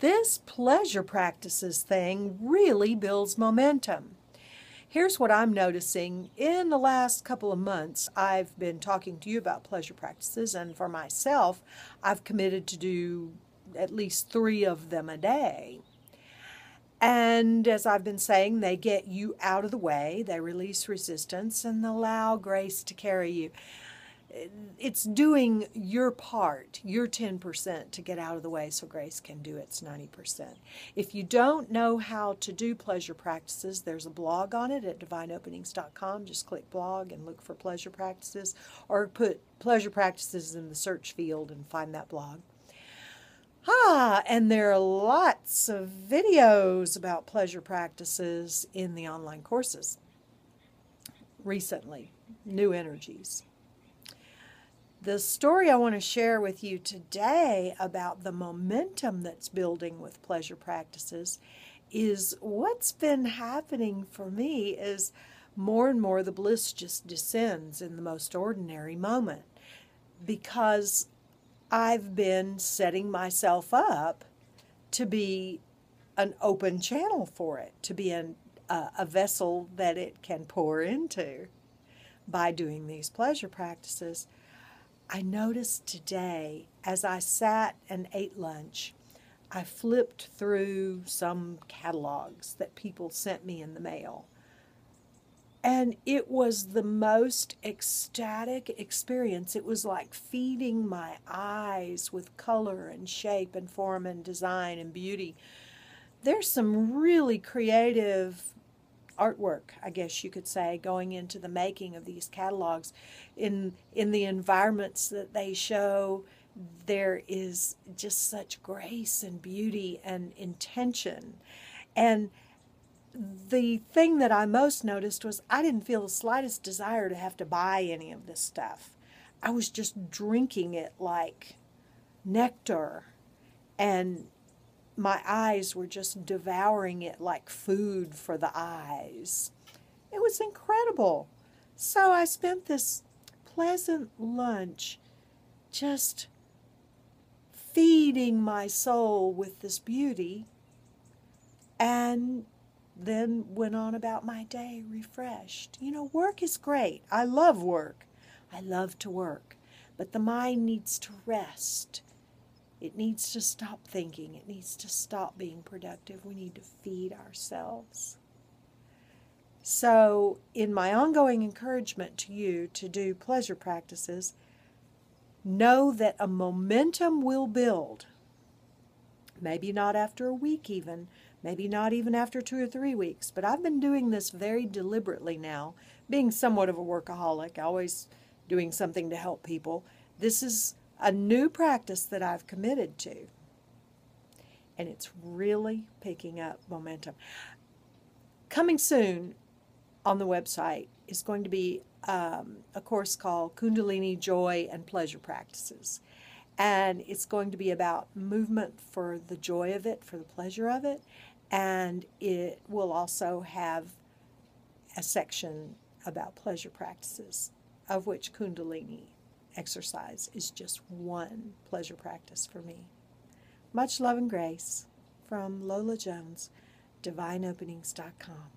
This pleasure practices thing really builds momentum. Here's what I'm noticing. In the last couple of months, I've been talking to you about pleasure practices, and for myself, I've committed to do at least 3 of them a day. And as I've been saying, they get you out of the way, they release resistance, and allow grace to carry you. It's doing your part, your 10%, to get out of the way so grace can do its 90%. If you don't know how to do pleasure practices, there's a blog on it at divineopenings.com. Just click blog and look for pleasure practices, or put pleasure practices in the search field and find that blog. And there are lots of videos about pleasure practices in the online courses recently, New Energies. The story I want to share with you today about the momentum that's building with pleasure practices is what's been happening for me is more and more the bliss just descends in the most ordinary moment, because I've been setting myself up to be an open channel for it, to be a vessel that it can pour into by doing these pleasure practices. I noticed today, as I sat and ate lunch, I flipped through some catalogs that people sent me in the mail. And it was the most ecstatic experience. It was like feeding my eyes with color and shape and form and design and beauty. There's some really creative artwork, I guess you could say, going into the making of these catalogs. In the environments that they show, there is just such grace and beauty and intention. And the thing that I most noticed was I didn't feel the slightest desire to have to buy any of this stuff. I was just drinking it like nectar, and my eyes were just devouring it like food for the eyes. It was incredible. So I spent this pleasant lunch just feeding my soul with this beauty, and then went on about my day refreshed. You know, work is great. I love work. I love to work. But the mind needs to rest. It needs to stop thinking. It needs to stop being productive. We need to feed ourselves. So, in my ongoing encouragement to you to do pleasure practices, know that a momentum will build. Maybe not after a week even, maybe not even after 2 or 3 weeks, but I've been doing this very deliberately now, being somewhat of a workaholic, always doing something to help people. This is a new practice that I've committed to, and it's really picking up momentum. Coming soon on the website is going to be a course called Kundalini Joy and Pleasure Practices. And it's going to be about movement for the joy of it, for the pleasure of it. And it will also have a section about pleasure practices, of which Kundalini exercise is just one pleasure practice for me. Much love and grace from Lola Jones, divineopenings.com.